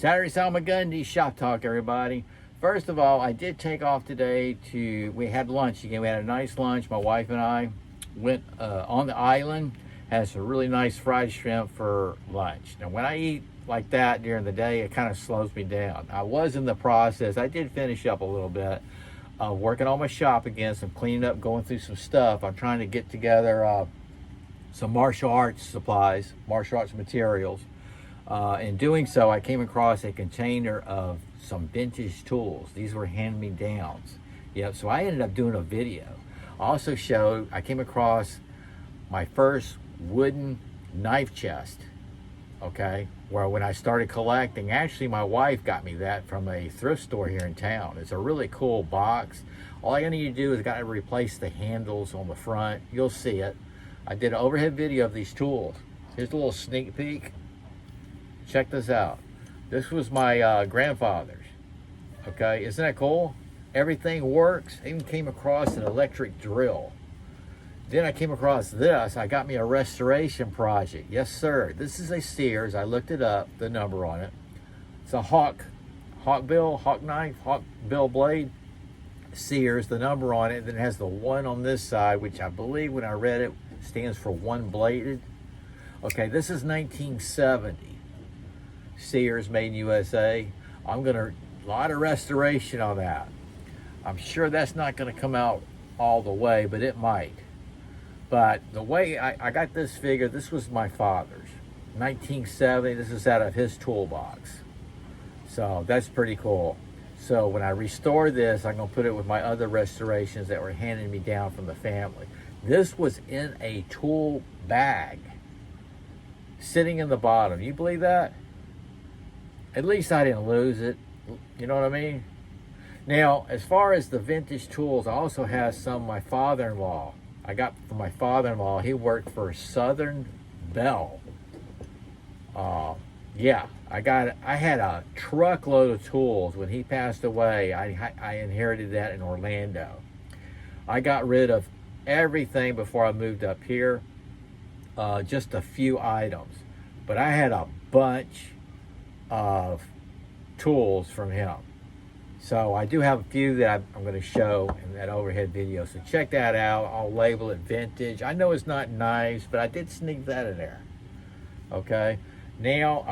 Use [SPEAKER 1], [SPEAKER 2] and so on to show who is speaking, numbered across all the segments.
[SPEAKER 1] Saturday Salmagundi Shop Talk, everybody. First of all, I did take off today we had lunch again. We had a nice lunch. My wife and I went on the island, had some really nice fried shrimp for lunch. Now, when I eat like that during the day, it kind of slows me down. I was in the process. I did finish up a little bit, working on my shop again, some cleaning up, going through some stuff. I'm trying to get together some martial arts supplies, martial arts materials. In doing so, I came across a container of some vintage tools. These were hand-me-downs. Yep, so I ended up doing a video. I came across my first wooden knife chest, okay? Where when I started collecting, actually my wife got me that from a thrift store here in town. It's a really cool box. All I need to do is gotta replace the handles on the front. You'll see it. I did an overhead video of these tools. Here's a little sneak peek. Check this out. This was my grandfather's. Okay, isn't that cool? Everything works. I even came across an electric drill. Then I came across this. I got me a restoration project. Yes, sir. This is a Sears. I looked it up, the number on it. It's a hawk bill blade. Sears, the number on it. Then it has the one on this side, which I believe when I read it stands for one bladed. Okay, this is 1970. Sears, made in USA. I'm gonna, a lot of restoration on that. I'm sure that's not gonna come out all the way, but it might. But the way I got this figure, this was my father's. 1970, this is out of his toolbox. So that's pretty cool. So when I restore this, I'm gonna put it with my other restorations that were handed me down from the family. This was in a tool bag, sitting in the bottom. You believe that? At least I didn't lose it. You know what I mean? Now, as far as the vintage tools, I also have some my father-in-law. I got from my father-in-law. He worked for Southern Bell. Yeah, I had a truckload of tools. When he passed away, I inherited that in Orlando. I got rid of everything before I moved up here. Just a few items. But I had a bunch of tools from him. So I do have a few that I'm going to show in that overhead video. So check that out. I'll label it vintage. I know it's not knives, but I did sneak that in there. Okay. Now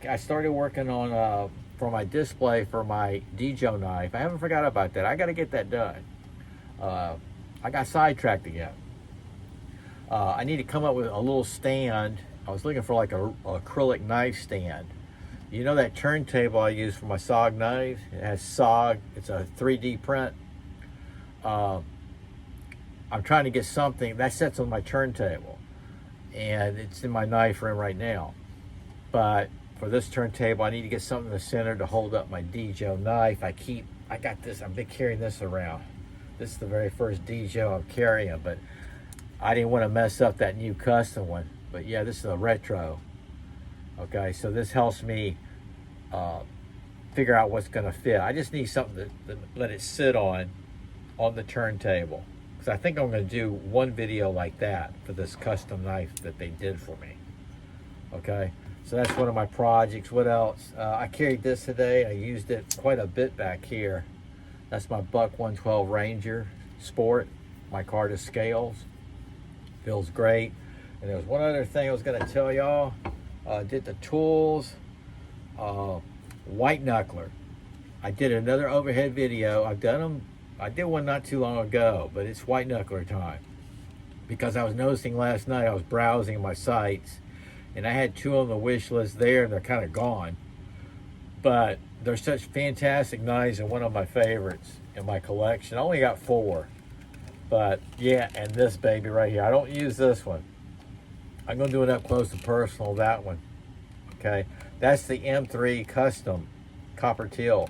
[SPEAKER 1] I started working on for my display for my Dijo knife. I haven't forgot about that. I got to get that done. I got sidetracked again. I need to come up with a little stand. I was looking for like a acrylic knife stand. You know that turntable I use for my SOG knives? It has SOG. It's a 3D print. I'm trying to get something that sits on my turntable, and it's in my knife room right now. But for this turntable, I need to get something in the center to hold up my Dijo knife. I got this. I've been carrying this around. This is the very first Dijo I'm carrying, but I didn't want to mess up that new custom one. But yeah, this is a retro. Okay, so this helps me figure out what's going to fit. I just need something to let it sit on the turntable, because I think I'm going to do one video like that for this custom knife that they did for me. Okay, so that's one of my projects. What else? I carried this today. I used it quite a bit back here. That's my Buck 112 Ranger Sport. My car to scales. Feels great. And there was one other thing I was going to tell y'all. Did the tools, white knuckler. I did another overhead video. I've done them. I did one not too long ago, but it's white knuckler time, because I was noticing last night, I was browsing my sites, and I had two on the wish list there, and they're kind of gone. But they're such fantastic knives, and one of my favorites in my collection. I only got 4, but yeah, and this baby right here. I don't use this one. I'm going to do it up close and personal, that one. Okay, that's the M3 Custom Copper Teal.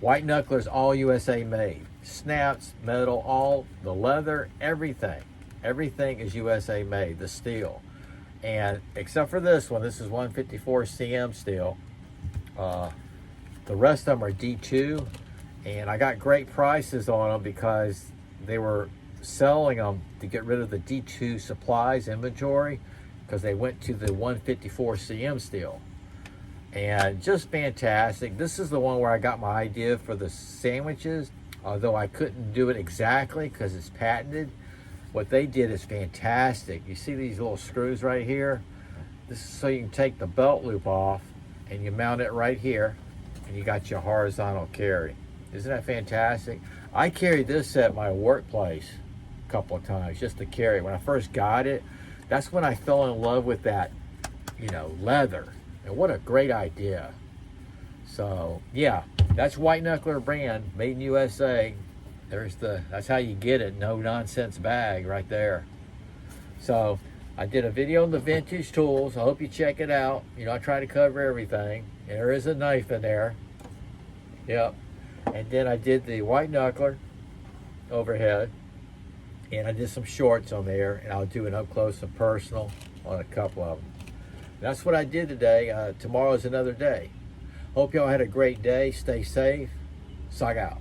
[SPEAKER 1] White knucklers, all USA made. Snaps, metal, all the leather, everything. Everything is USA made, the steel. And except for this one, this is 154 cm steel. The rest of them are D2. And I got great prices on them because they were selling them to get rid of the D2 supplies inventory, because they went to the 154 cm steel. and just fantastic. This is the one where I got my idea for the sandwiches, although I couldn't do it exactly because it's patented. What they did is fantastic. You see these little screws right here? This is so you can take the belt loop off and you mount it right here, and you got your horizontal carry. Isn't that fantastic? I carried this at my workplace a couple of times just to carry it. When I first got it, that's when I fell in love with that, you know, leather. And what a great idea. So yeah, that's White Knuckler brand, made in USA. That's how you get it, no nonsense bag right there. So I did a video on the vintage tools. I hope you check it out. You know, I try to cover everything. And there is a knife in there. Yep. And then I did the White Knuckler overhead. And I did some shorts on there. And I'll do an up close and personal on a couple of them. That's what I did today. Tomorrow's another day. Hope y'all had a great day. Stay safe. Sog out.